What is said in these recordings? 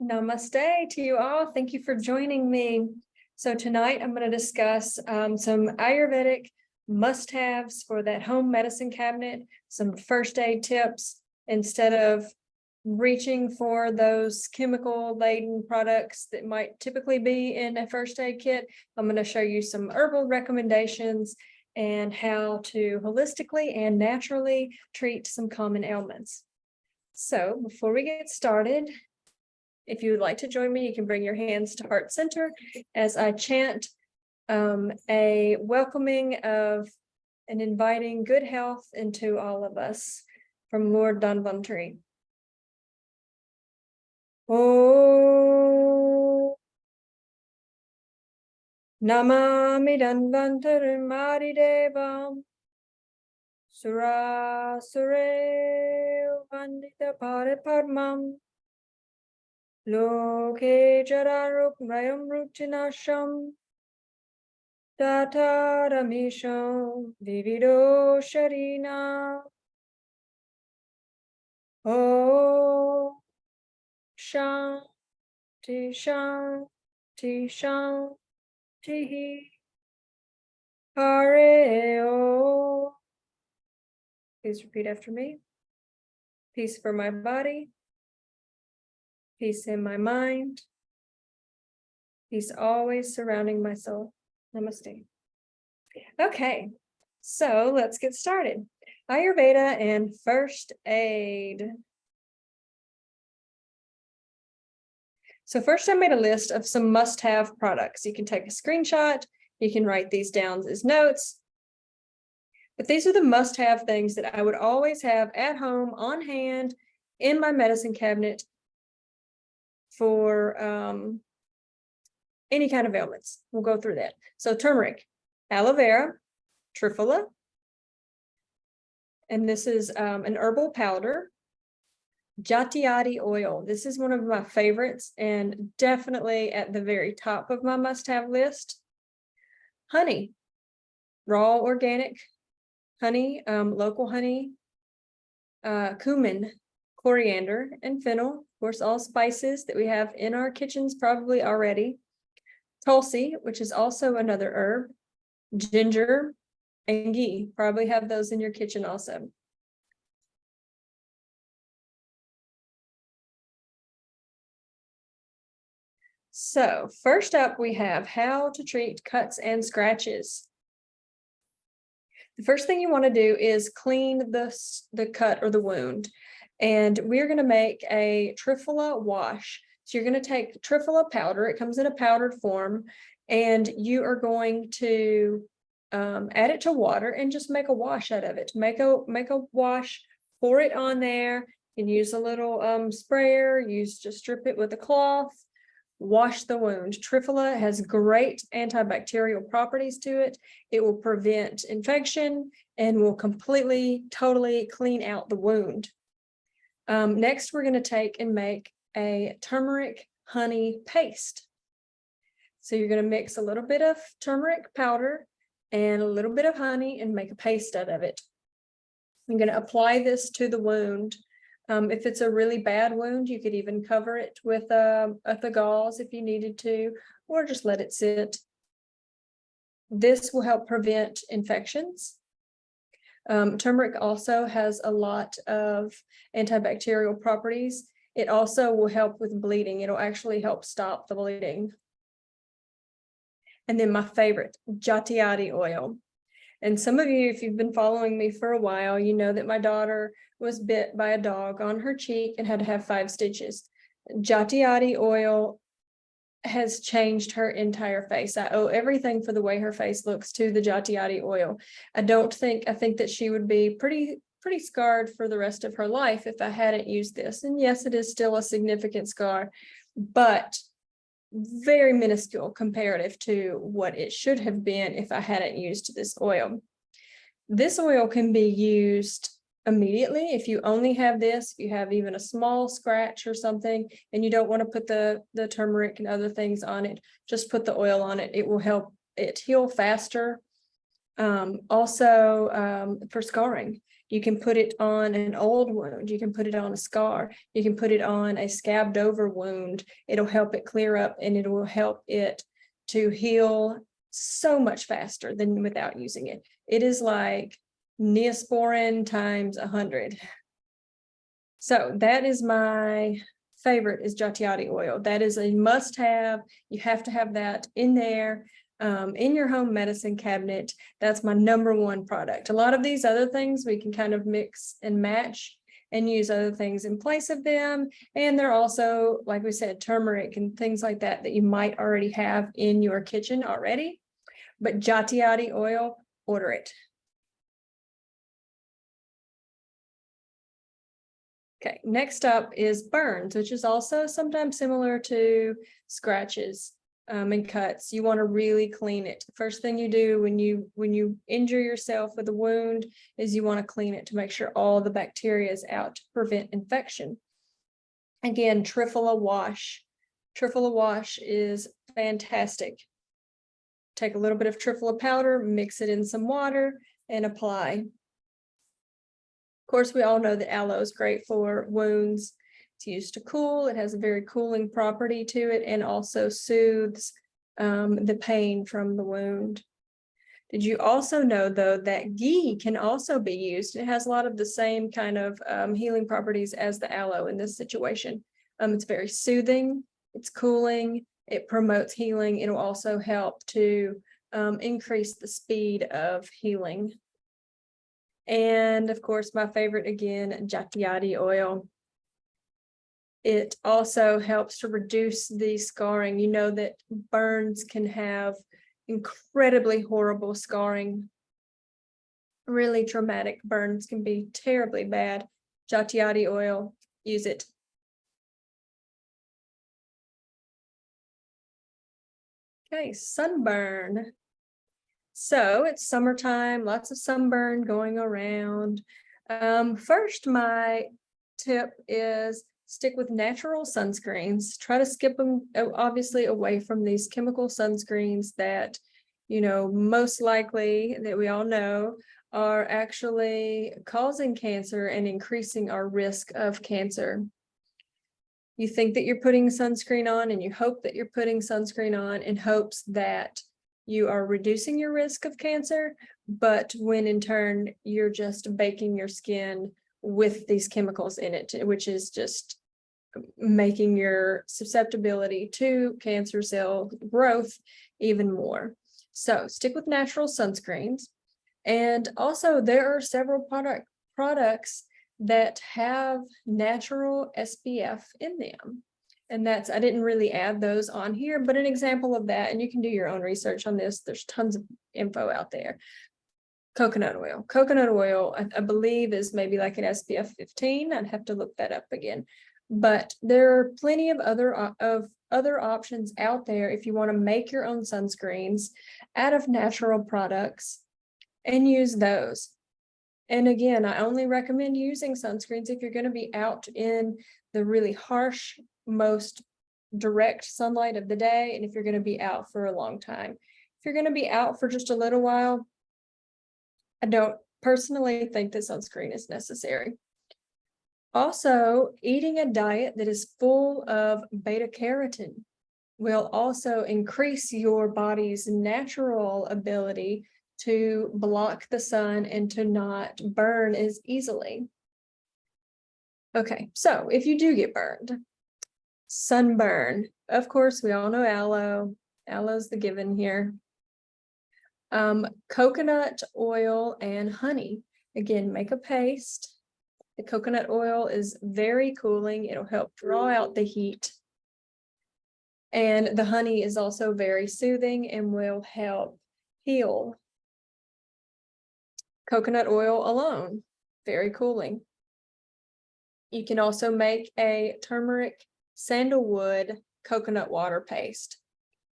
Namaste to you all. Thank you for joining me. So tonight I'm going to discuss some Ayurvedic must-haves for that home medicine cabinet, some first aid tips instead of reaching for those chemical-laden products that might typically be in a first aid kit. I'm going to show you some herbal recommendations and how to holistically and naturally treat some common ailments. So before we get started, if you would like to join me, you can bring your hands to heart center as I chant a welcoming of and inviting good health into all of us from Lord Dhanvantari. Om Namami Dhanvantarim Adidevam Sura Sure Vandita Paripadmam Loke Jararupnayam Ruchinasham Tataramisham Vivido Sharina Oh Shanti Shanti Shanti Pareo. Please repeat after me. Peace for my body. Peace in my mind. Peace always surrounding my soul. Namaste. Okay, so let's get started. Ayurveda and first aid. So first I made a list of some must-have products. You can take a screenshot. You can write these down as notes. But these are the must-have things that I would always have at home on hand in my medicine cabinet for any kind of ailments. We'll go through that. So turmeric, aloe vera, triphala, and this is an herbal powder, jati oil. This is one of my favorites and definitely at the very top of my must-have list. Honey, raw organic honey, local honey, cumin, coriander, and fennel. Of course, all spices that we have in our kitchens probably already. Tulsi, which is also another herb. Ginger and ghee. Probably have those in your kitchen also. So first up, we have how to treat cuts and scratches. The first thing you want to do is clean the cut or the wound. And we're going to make a triphala wash. So you're going to take triphala powder. It comes in a powdered form. And you are going to add it to water and just make a wash out of it. Make a wash, pour it on there, and use a little sprayer. Just strip it with a cloth. Wash the wound. Triphala has great antibacterial properties to it. It will prevent infection and will completely, totally clean out the wound. Next, we're going to take and make a turmeric honey paste. So you're going to mix a little bit of turmeric powder and a little bit of honey and make a paste out of it. I'm going to apply this to the wound. If it's a really bad wound, you could even cover it with the gauze if you needed to, or just let it sit. This will help prevent infections. Turmeric also has a lot of antibacterial properties. It also will help with bleeding. It'll actually help stop the bleeding. And then my favorite, jati oil. And some of you, if you've been following me for a while, you know that my daughter was bit by a dog on her cheek and had to have 5 stitches. Jati oil has changed her entire face. I owe everything for the way her face looks to the jati oil. I think that she would be pretty scarred for the rest of her life if I hadn't used this. And yes, it is still a significant scar, but very minuscule comparative to what it should have been if I hadn't used this oil. This oil can be used immediately if you only have this. If you have even a small scratch or something and you don't want to put the turmeric and other things on it, just put the oil on it. It will help it heal faster. Also for scarring, You can put it on an old wound. You can put it on a scar. You can put it on a scabbed over wound. It'll help it clear up, and it will help it to heal so much faster than without using it. It is like Neosporin times 100. So that is my favorite, is Jatiati oil. That is a must-have. You have to have that in there, in your home medicine cabinet. That's my #1 product. A lot of these other things we can kind of mix and match and use other things in place of them. And they're also, like we said, turmeric and things like that that you might already have in your kitchen already. But Jatiati oil, order it. Okay, next up is burns, which is also sometimes similar to scratches and cuts. You want to really clean it. The first thing you do when you injure yourself with a wound is you want to clean it to make sure all the bacteria is out to prevent infection. Again, Trifala wash. Trifala wash is fantastic. Take a little bit of Trifala powder, mix it in some water, and apply. Of course, we all know that aloe is great for wounds. It's used to cool. It has a very cooling property to it, and also soothes the pain from the wound. Did you also know, though, that ghee can also be used? It has a lot of the same kind of healing properties as the aloe in this situation. It's very soothing. It's cooling. It promotes healing. It'll also help to increase the speed of healing. And of course, my favorite again, Jatiati oil. It also helps to reduce the scarring. You know that burns can have incredibly horrible scarring. Really traumatic burns can be terribly bad. Jatiati oil, use it. Okay, sunburn. So it's summertime, lots of sunburn going around. First, my tip is stick with natural sunscreens. Try to skip them, obviously, away from these chemical sunscreens that, most likely, that we all know, are actually causing cancer and increasing our risk of cancer. You think that you're putting sunscreen on, and you hope that you're putting sunscreen on in hopes that you are reducing your risk of cancer, but when in turn you're just baking your skin with these chemicals in it, which is just making your susceptibility to cancer cell growth even more. So stick with natural sunscreens. And also there are several products that have natural SPF in them. And that's, I didn't really add those on here, but an example of that, and you can do your own research on this, there's tons of info out there. Coconut oil. Coconut oil, I believe, is maybe like an SPF 15. I'd have to look that up again. But there are plenty of other options out there if you want to make your own sunscreens out of natural products and use those. And again, I only recommend using sunscreens if you're going to be out in the really harsh, most direct sunlight of the day, and if you're going to be out for a long time. If you're going to be out for just a little while, I don't personally think that sunscreen is necessary. Also, eating a diet that is full of beta carotene will also increase your body's natural ability to block the sun and to not burn as easily. Okay, so if you do get burned, sunburn, of course, we all know aloe. Aloe's the given here. Coconut oil and honey. Again, make a paste. The coconut oil is very cooling. It'll help draw out the heat. And the honey is also very soothing and will help heal. Coconut oil alone, very cooling. You can also make a turmeric sandalwood coconut water paste.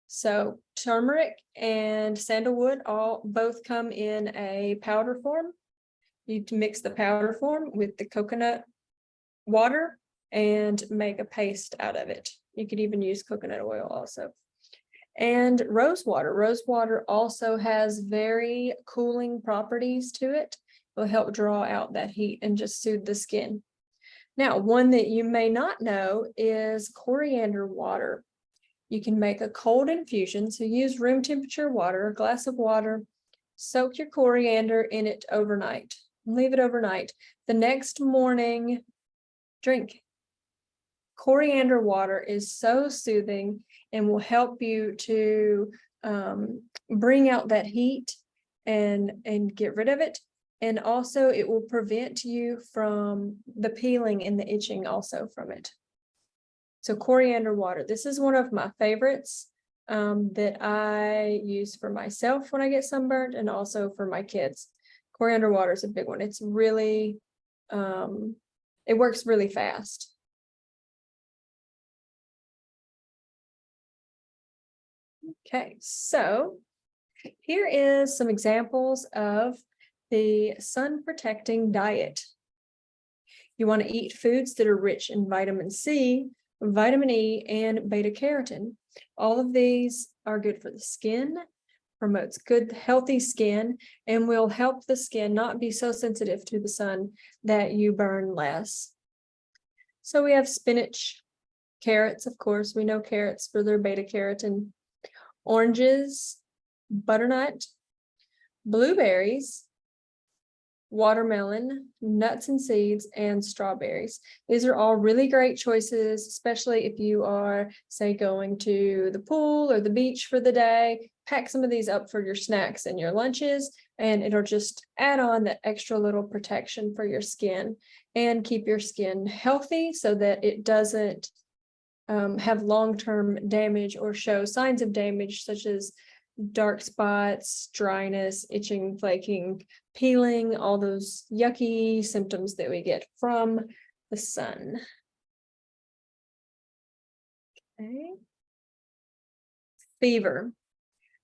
So turmeric and sandalwood both come in a powder form. You mix the powder form with the coconut water and make a paste out of it. You could even use coconut oil also. And rose water. Rose water also has very cooling properties to it. will help draw out that heat and just soothe the skin. Now, one that you may not know is coriander water. You can make a cold infusion, so use room temperature water, a glass of water, soak your coriander in it overnight, leave it overnight. The next morning, drink. Coriander water is so soothing and will help you to bring out that heat and get rid of it. And also it will prevent you from the peeling and the itching also from it. So coriander water, this is one of my favorites that I use for myself when I get sunburned and also for my kids. Coriander water is a big one. It's really, it works really fast. Okay, so here is some examples of the sun protecting diet. You want to eat foods that are rich in vitamin C, vitamin E, and beta carotene. All of these are good for the skin, promotes good, healthy skin, and will help the skin not be so sensitive to the sun that you burn less. So we have spinach, carrots, of course, we know carrots for their beta carotene, oranges, butternut, blueberries, watermelon, nuts and seeds, and strawberries. These are all really great choices, especially if you are, say, going to the pool or the beach for the day. Pack some of these up for your snacks and your lunches, and it'll just add on that extra little protection for your skin and keep your skin healthy so that it doesn't have long-term damage or show signs of damage such as dark spots, dryness, itching, flaking, peeling, all those yucky symptoms that we get from the sun. Okay. Fever.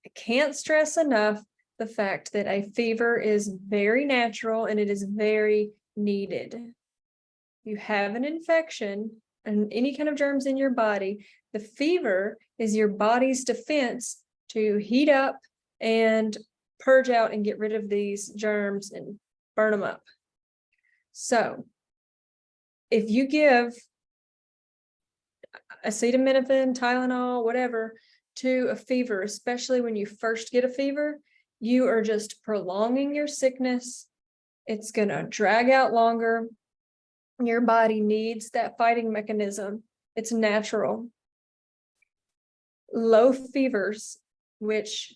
I can't stress enough the fact that a fever is very natural and it is very needed. You have an infection and any kind of germs in your body, the fever is your body's defense to heat up and purge out and get rid of these germs and burn them up. So if you give acetaminophen, Tylenol, whatever, to a fever, especially when you first get a fever, you are just prolonging your sickness. It's going to drag out longer. Your body needs that fighting mechanism. It's natural. Low fevers, which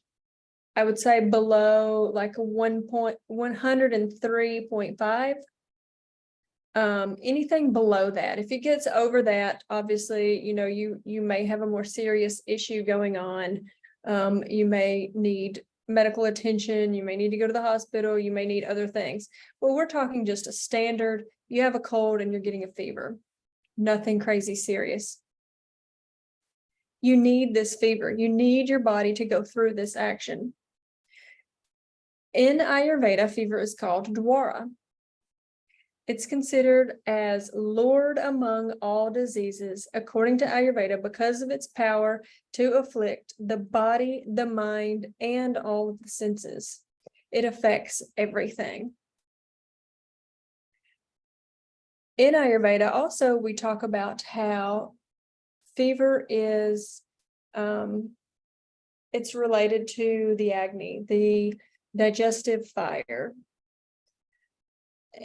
I would say below like 103.5. Anything below that, if it gets over that, obviously, you may have a more serious issue going on. You may need medical attention, you may need to go to the hospital, you may need other things. Well, we're talking just a standard, you have a cold and you're getting a fever, nothing crazy serious. You need this fever, you need your body to go through this action. In Ayurveda, fever is called dwara. It's considered as lord among all diseases, according to Ayurveda, because of its power to afflict the body, the mind, and all of the senses. It affects everything. In Ayurveda, also, we talk about how fever is, it's related to the Agni, the digestive fire.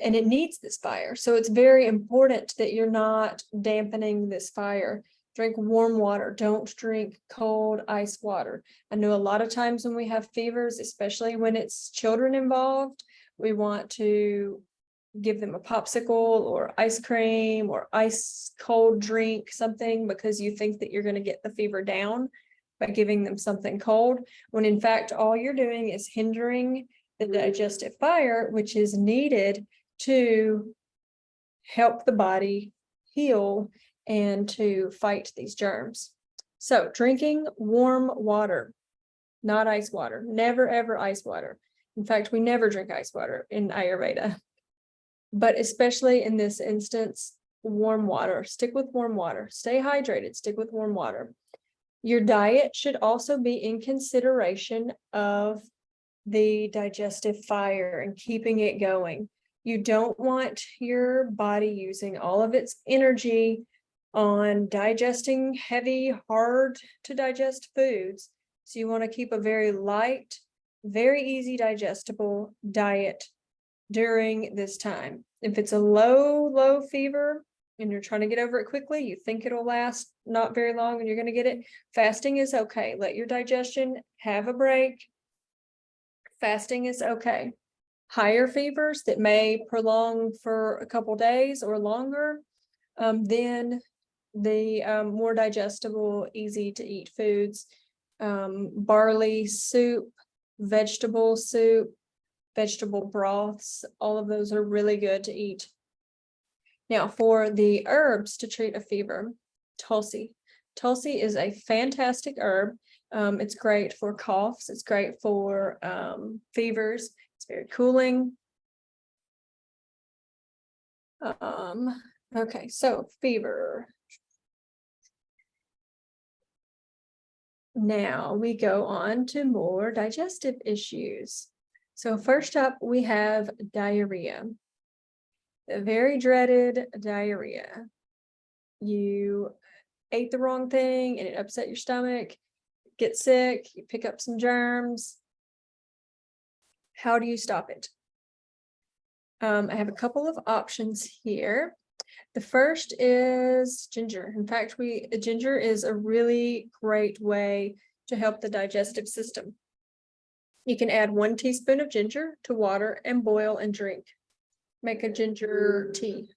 And it needs this fire. So it's very important that you're not dampening this fire. Drink warm water. Don't drink cold ice water. I know a lot of times when we have fevers, especially when it's children involved, we want to give them a popsicle or ice cream or ice cold drink, something, because you think that you're going to get the fever down by giving them something cold, when in fact, all you're doing is hindering the digestive fire, which is needed to help the body heal and to fight these germs. So drinking warm water, not ice water, never ever ice water. In fact, we never drink ice water in Ayurveda, but especially in this instance, warm water. Stick with warm water, stay hydrated, stick with warm water. Your diet should also be in consideration of the digestive fire and keeping it going. You don't want your body using all of its energy on digesting heavy, hard to digest foods. So you want to keep a very light, very easy digestible diet during this time. If it's a low fever and you're trying to get over it quickly, you think it'll last not very long and you're going to get it, fasting is okay. Let your digestion have a break. Fasting is okay. Higher fevers that may prolong for a couple days or longer, then the more digestible, easy to eat foods, barley soup, vegetable broths, all of those are really good to eat. Now, for the herbs to treat a fever, Tulsi. Tulsi is a fantastic herb. It's great for coughs. It's great for fevers. It's very cooling. Okay, so fever. Now we go on to more digestive issues. So first up, we have diarrhea. The very dreaded diarrhea. You ate the wrong thing and it upset your stomach, get sick, you pick up some germs. How do you stop it? I have a couple of options here. The first is ginger. In fact, ginger is a really great way to help the digestive system. You can add 1 teaspoon of ginger to water and boil and drink. Make a ginger tea.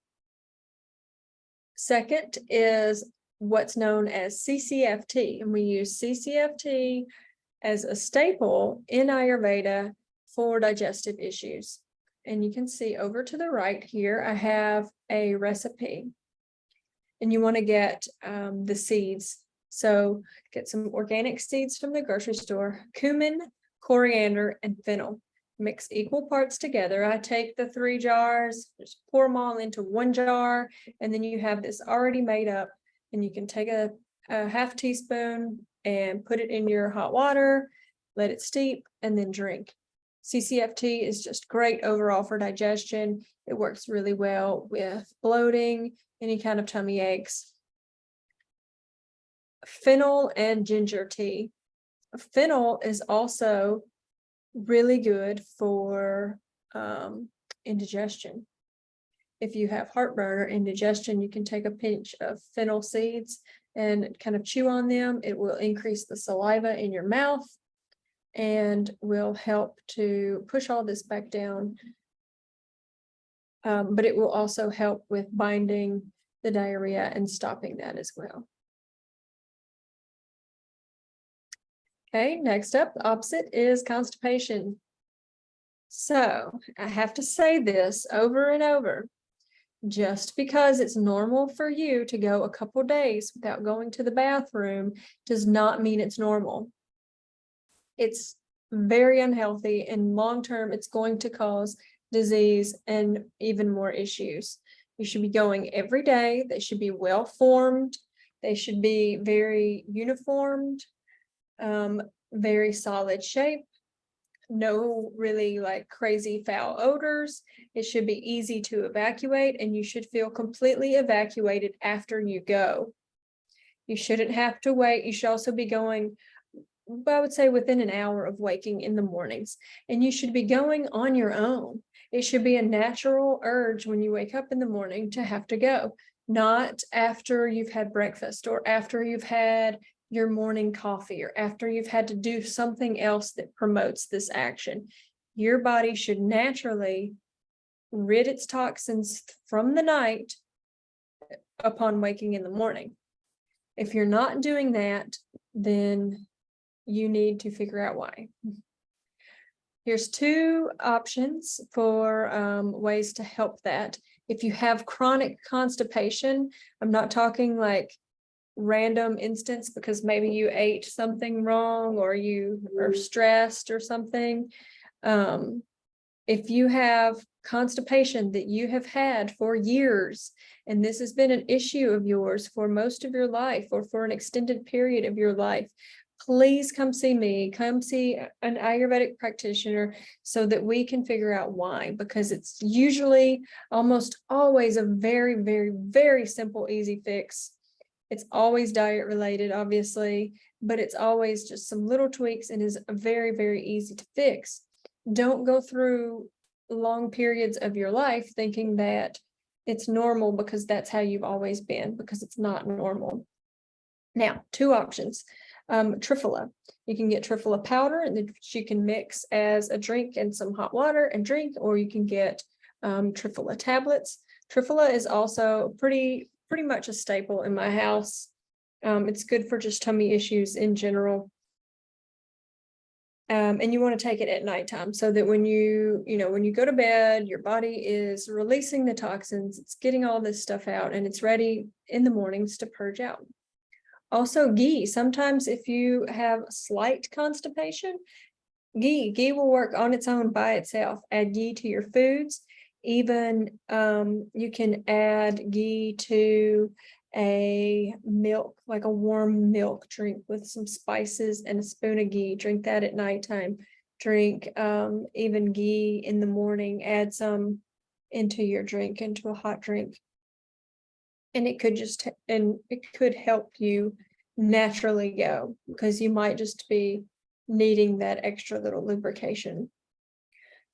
Second is what's known as CCFT, and we use CCFT as a staple in Ayurveda for digestive issues. And you can see over to the right here, I have a recipe. And you want to get the seeds. So get some organic seeds from the grocery store, cumin, coriander, and fennel. Mix equal parts together. I take the 3 jars, just pour them all into 1 jar, and then you have this already made up. And you can take a half teaspoon and put it in your hot water, let it steep, and then drink. CCFT is just great overall for digestion. It works really well with bloating, any kind of tummy aches. Fennel and ginger tea. Fennel is also really good for indigestion. If you have heartburn or indigestion, you can take a pinch of fennel seeds and kind of chew on them. It will increase the saliva in your mouth and will help to push all this back down. But it will also help with binding the diarrhea and stopping that as well. Okay, next up, the opposite is constipation. So I have to say this over and over. Just because it's normal for you to go a couple days without going to the bathroom does not mean it's normal. It's very unhealthy, and long term, it's going to cause disease and even more issues. You should be going every day. They should be well formed. They should be very uniformed, very solid shape. No really like crazy foul odors. It should be easy to evacuate, and you should feel completely evacuated after you go. You shouldn't have to wait. You should also be going, I would say, within an hour of waking in the mornings, and you should be going on your own. It should be a natural urge when you wake up in the morning to have to go, not after you've had breakfast or after you've had your morning coffee or after you've had to do something else that promotes this action. Your body should naturally rid its toxins from the night upon waking in the morning. If you're not doing that, then you need to figure out why. Here's 2 options for ways to help that. If you have chronic constipation, I'm not talking like random instance because maybe you ate something wrong or you are stressed or something. If you have constipation that you have had for years, and this has been an issue of yours for most of your life or for an extended period of your life, please come see me, come see an Ayurvedic practitioner so that we can figure out why, because it's usually almost always a very, very, very simple, easy fix. It's always diet related, obviously, but it's always just some little tweaks and is very, very easy to fix. Don't go through long periods of your life thinking that it's normal because that's how you've always been, because it's not normal. Now, two options. Triphala. You can get triphala powder and then you can mix as a drink in some hot water and drink, or you can get triphala tablets. Triphala is also pretty much a staple in my house. It's good for just tummy issues in general. And you want to take it at nighttime so that when you go to bed, your body is releasing the toxins, it's getting all this stuff out, and it's ready in the mornings to purge out. Also, ghee. Sometimes if you have slight constipation, ghee will work on its own by itself. Add ghee to your foods. Even you can add ghee to a milk, like a warm milk drink with some spices and a spoon of ghee. Drink that at nighttime. Drink even ghee in the morning. Add some into your drink, into a hot drink. And it could help you naturally go, because you might just be needing that extra little lubrication.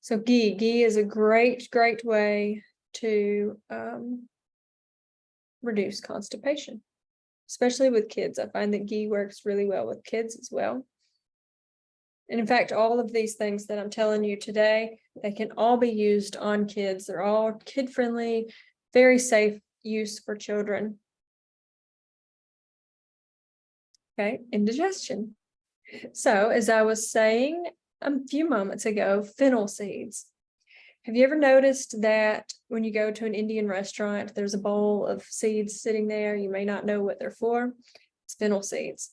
So ghee is a great way to reduce constipation, especially with kids. I find that ghee works really well with kids as well. And in fact, all of these things that I'm telling you today, they can all be used on kids. They're all kid-friendly, very safe use for children. Okay, indigestion. So as I was saying a few moments ago, fennel seeds. Have you ever noticed that when you go to an Indian restaurant, there's a bowl of seeds sitting there? You may not know what they're for. It's fennel seeds.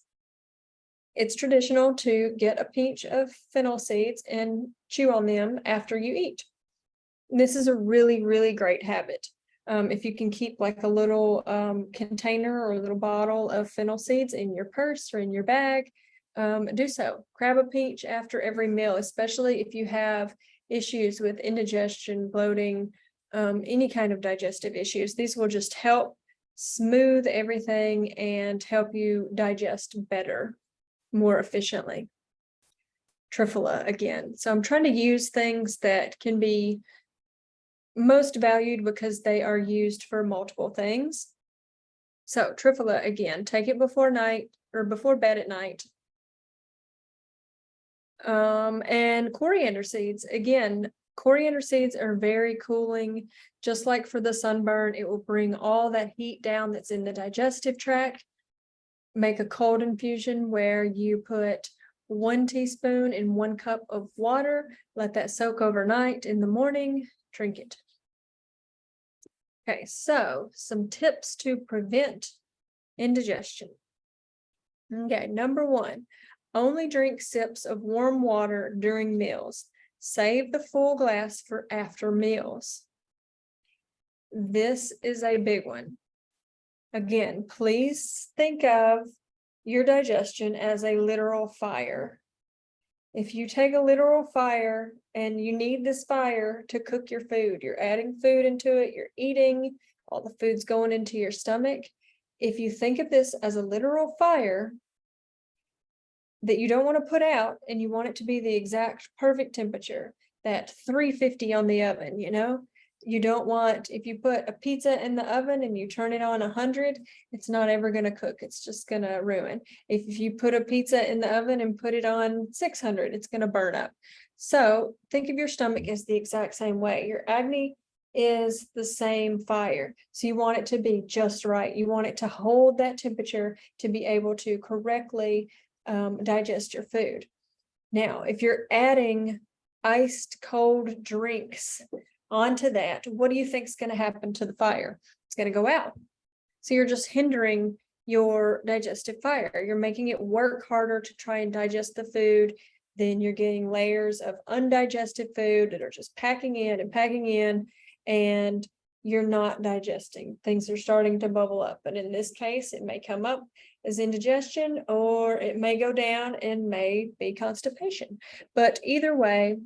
It's traditional to get a pinch of fennel seeds and chew on them after you eat. This is a really, really great habit. If you can keep like a little container or a little bottle of fennel seeds in your purse or in your bag, do so. Grab a pinch after every meal, especially if you have issues with indigestion, bloating, any kind of digestive issues. These will just help smooth everything and help you digest better, more efficiently. Triphala again. So I'm trying to use things that can be most valued because they are used for multiple things. So triphala again, take it before night or before bed at night. And coriander seeds. Again, coriander seeds are very cooling. Just like for the sunburn, it will bring all that heat down that's in the digestive tract. Make a cold infusion where you put 1 teaspoon in 1 cup of water, let that soak overnight. In the morning, drink it. Okay, so some tips to prevent indigestion. Okay, number 1, only drink sips of warm water during meals. Save the full glass for after meals. This is a big one. Again, please think of your digestion as a literal fire. If you take a literal fire and you need this fire to cook your food, you're adding food into it, you're eating, all the food's going into your stomach. If you think of this as a literal fire that you don't want to put out and you want it to be the exact perfect temperature, that 350 on the oven, you don't want, if you put a pizza in the oven and you turn it on 100, it's not ever going to cook. It's just going to ruin. If you put a pizza in the oven and put it on 600, it's going to burn up. So think of your stomach as the exact same way. Your agni is the same fire. So you want it to be just right. You want it to hold that temperature to be able to correctly digest your food. Now, if you're adding iced cold drinks onto that, what do you think is going to happen to the fire? It's going to go out. So you're just hindering your digestive fire. You're making it work harder to try and digest the food. Then you're getting layers of undigested food that are just packing in, and you're not digesting. Things are starting to bubble up. But in this case, it may come up as indigestion, or it may go down and may be constipation. But either way,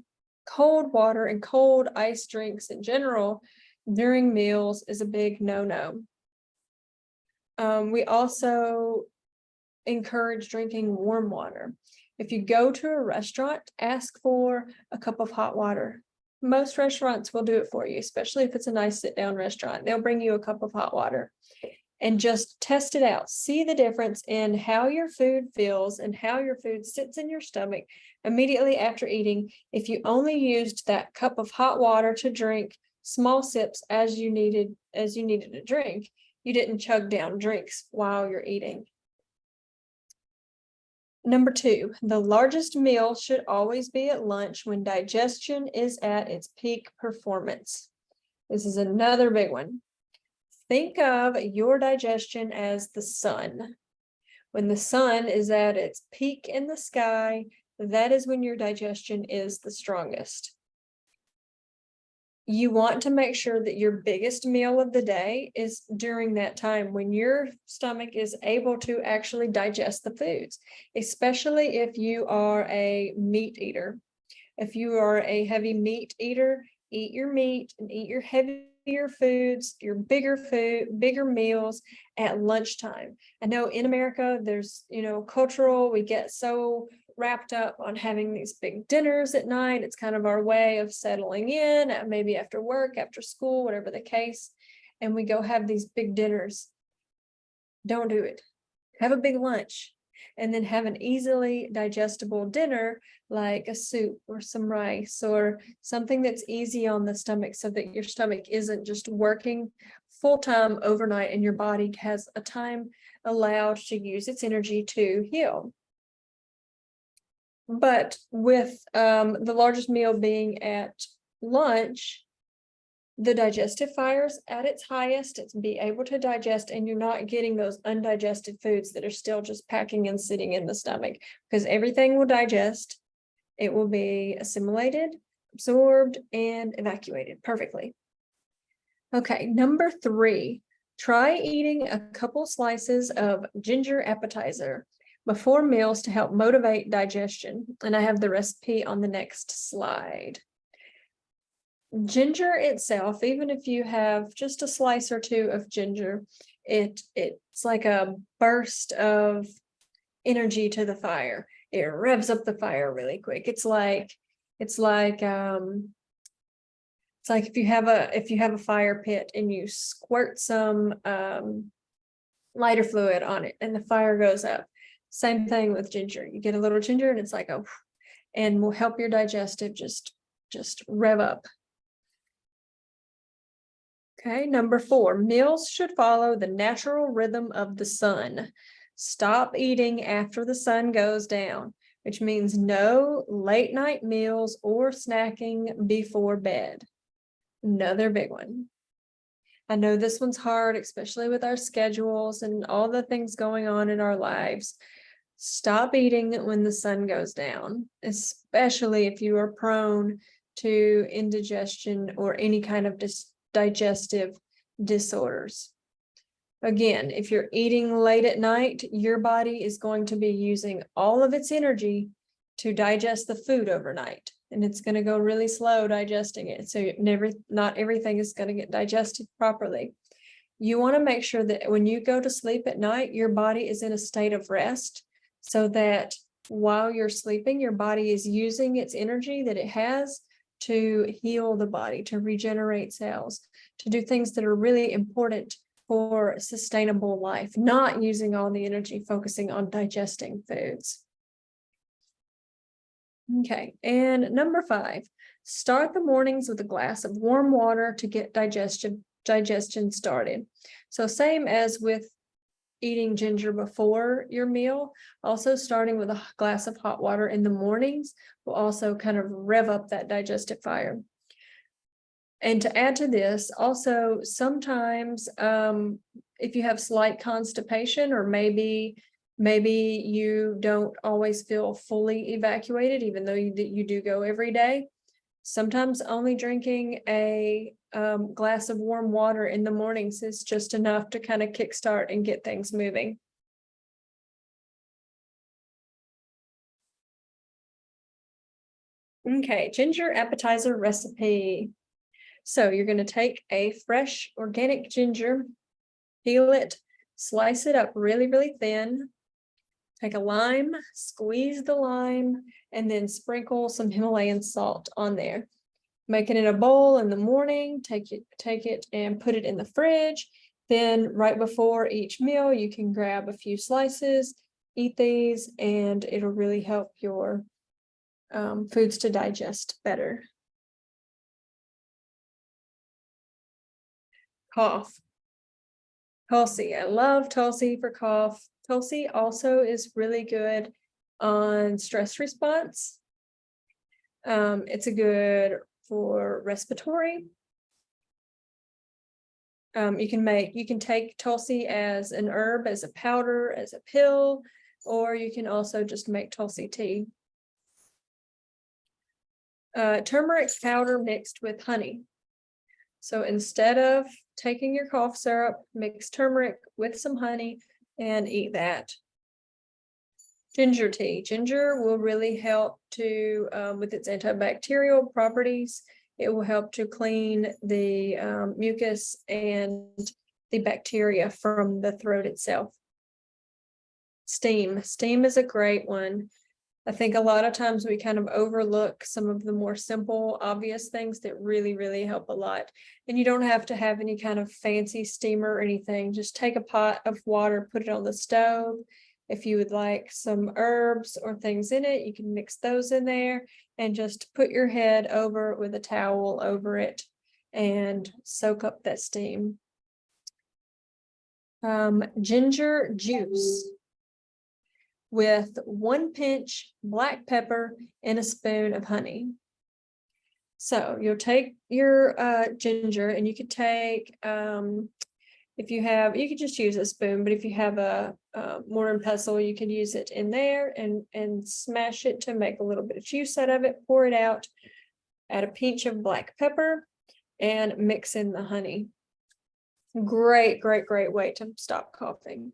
cold water and cold ice drinks in general during meals is a big no-no. We also encourage drinking warm water. If you go to a restaurant, ask for a cup of hot water. Most restaurants will do it for you, especially if it's a nice sit-down restaurant. They'll bring you a cup of hot water and just test it out. See the difference in how your food feels and how your food sits in your stomach immediately after eating. If you only used that cup of hot water to drink small sips as you needed to drink, you didn't chug down drinks while you're eating. Number 2, the largest meal should always be at lunch when digestion is at its peak performance. This is another big one. Think of your digestion as the sun. When the sun is at its peak in the sky, that is when your digestion is the strongest. You want to make sure that your biggest meal of the day is during that time when your stomach is able to actually digest the foods, especially if you are a meat eater. If you are a heavy meat eater, eat your meat and eat your heavier foods, your bigger meals at lunchtime. I know in America, there's, cultural, we get so wrapped up on having these big dinners at night. It's kind of our way of settling in, maybe after work, after school, whatever the case. And we go have these big dinners. Don't do it. Have a big lunch and then have an easily digestible dinner like a soup or some rice or something that's easy on the stomach, so that your stomach isn't just working full-time overnight and your body has a time allowed to use its energy to heal. But with the largest meal being at lunch, the digestive fire's at its highest. It's be able to digest, and you're not getting those undigested foods that are still just packing and sitting in the stomach, because everything will digest. It will be assimilated, absorbed, and evacuated perfectly. Okay, number 3, try eating a couple slices of ginger appetizer before meals to help motivate digestion. And I have the recipe on the next slide. Ginger itself, even if you have just a slice or two of ginger, it's like a burst of energy to the fire. It revs up the fire really quick. It's like if you have a fire pit and you squirt some lighter fluid on it and the fire goes up. Same thing with ginger. You get a little ginger and it's like, oh, and will help your digestive just rev up. Okay, number 4, meals should follow the natural rhythm of the sun. Stop eating after the sun goes down, which means no late night meals or snacking before bed. Another big one. I know this one's hard, especially with our schedules and all the things going on in our lives. Stop eating when the sun goes down, especially if you are prone to indigestion or any kind of digestive disorders. Again, if you're eating late at night, your body is going to be using all of its energy to digest the food overnight, and it's going to go really slow digesting it. So not everything is going to get digested properly. You want to make sure that when you go to sleep at night, your body is in a state of rest, so that while you're sleeping, your body is using its energy that it has to heal the body, to regenerate cells, to do things that are really important for sustainable life, not using all the energy focusing on digesting foods. Okay, and number 5, start the mornings with a glass of warm water to get digestion started. So same as with eating ginger before your meal, also starting with a glass of hot water in the mornings will also kind of rev up that digestive fire. And to add to this, also sometimes if you have slight constipation, or maybe you don't always feel fully evacuated, even though you do go every day, Sometimes only drinking a glass of warm water in the mornings is just enough to kind of kickstart and get things moving. Okay, ginger appetizer recipe. So you're going to take a fresh organic ginger, peel it, slice it up really, really thin. Take a lime, squeeze the lime, and then sprinkle some Himalayan salt on there. Make it in a bowl in the morning, take it and put it in the fridge. Then right before each meal, you can grab a few slices, eat these, and it'll really help your foods to digest better. Cough. Tulsi. I love Tulsi for cough. Tulsi also is really good on stress response. It's a good for respiratory. You can take Tulsi as an herb, as a powder, as a pill, or you can also just make Tulsi tea. Turmeric powder mixed with honey. So instead of taking your cough syrup, mix turmeric with some honey and eat that. Ginger tea. Ginger will really help to, with its antibacterial properties, it will help to clean the mucus and the bacteria from the throat itself. Steam. Steam is a great one. I think a lot of times we kind of overlook some of the more simple, obvious things that really, really help a lot. And you don't have to have any kind of fancy steamer or anything. Just take a pot of water, put it on the stove. If you would like some herbs or things in it, you can mix those in there and just put your head over it with a towel over it and soak up that steam. Ginger juice with 1 pinch black pepper and a spoon of honey. So you'll take your ginger, and you could take, if you have, you could just use a spoon, but if you have a mortar pestle, you could use it in there and smash it to make a little bit of juice out of it, pour it out, add a pinch of black pepper, and mix in the honey. Great, great, great way to stop coughing.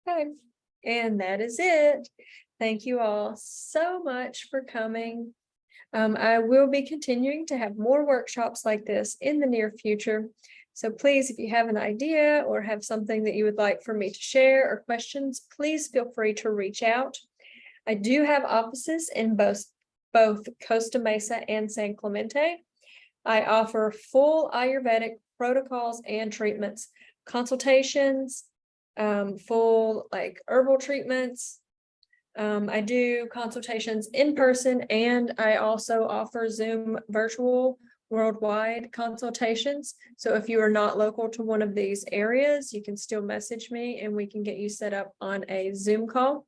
Okay, and that is it. Thank you all so much for coming. I will be continuing to have more workshops like this in the near future. So please, if you have an idea or have something that you would like for me to share or questions, please feel free to reach out. I do have offices in both Costa Mesa and San Clemente. I offer full Ayurvedic protocols and treatments, consultations, full like herbal treatments. I do consultations in person, and I also offer Zoom virtual worldwide consultations. So if you are not local to one of these areas, you can still message me and we can get you set up on a Zoom call.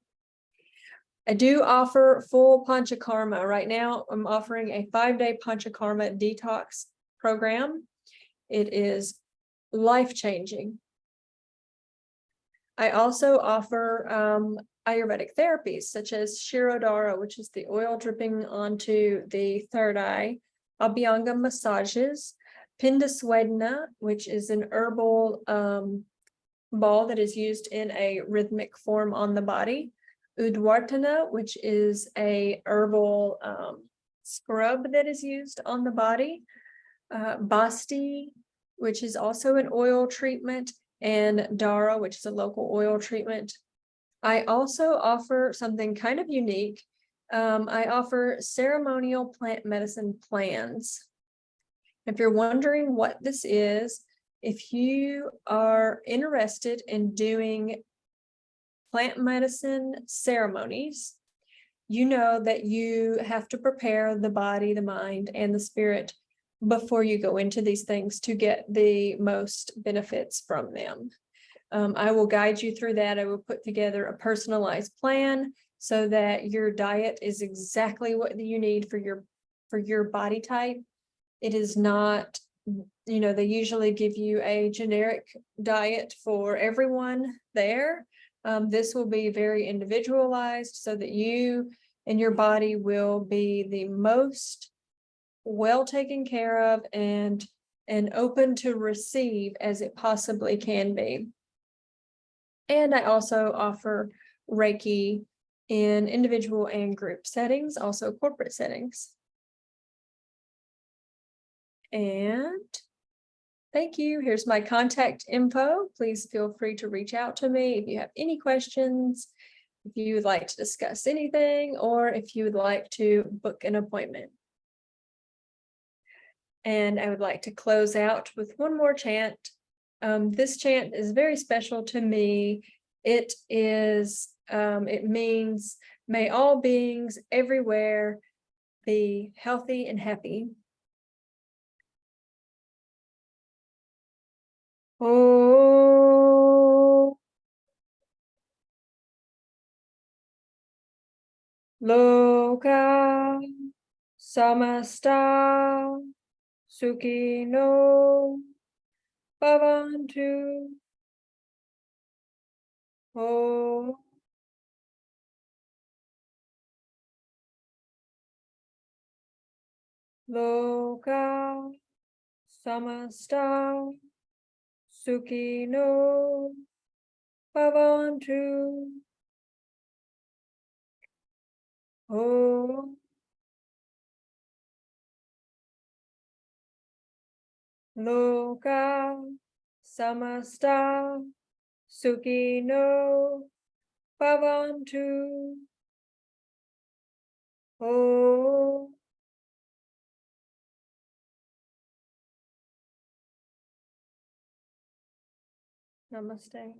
I do offer full Panchakarma. Right now, I'm offering a 5-day Panchakarma detox program. It is life-changing. I also offer Ayurvedic therapies such as Shirodhara, which is the oil dripping onto the third eye, Abhyanga massages, Pindaswedana, which is an herbal ball that is used in a rhythmic form on the body, Udvartana, which is a herbal scrub that is used on the body, Basti, which is also an oil treatment, and Dara, which is a local oil treatment. I also offer something kind of unique. I offer ceremonial plant medicine plans. If you're wondering what this is, if you are interested in doing plant medicine ceremonies, you know that you have to prepare the body, the mind, and the spirit before you go into these things to get the most benefits from them. I will guide you through that. I will put together a personalized plan so that your diet is exactly what you need for your body type. It is not, they usually give you a generic diet for everyone there, This will be very individualized so that you and your body will be the most well taken care of and open to receive as it possibly can be. And I also offer Reiki in individual and group settings, also corporate settings. And thank you. Here's my contact info. Please feel free to reach out to me if you have any questions, if you would like to discuss anything, or if you would like to book an appointment. And I would like to close out with one more chant. This chant is very special to me. It means, may all beings everywhere be healthy and happy. Oh, Loka Samasta Sukhino Bhavantu. Oh, Loka Samasta Sukhino Bhavantu. Oh, Loka Samasta Sukhino Bhavantu. Oh, Namaste.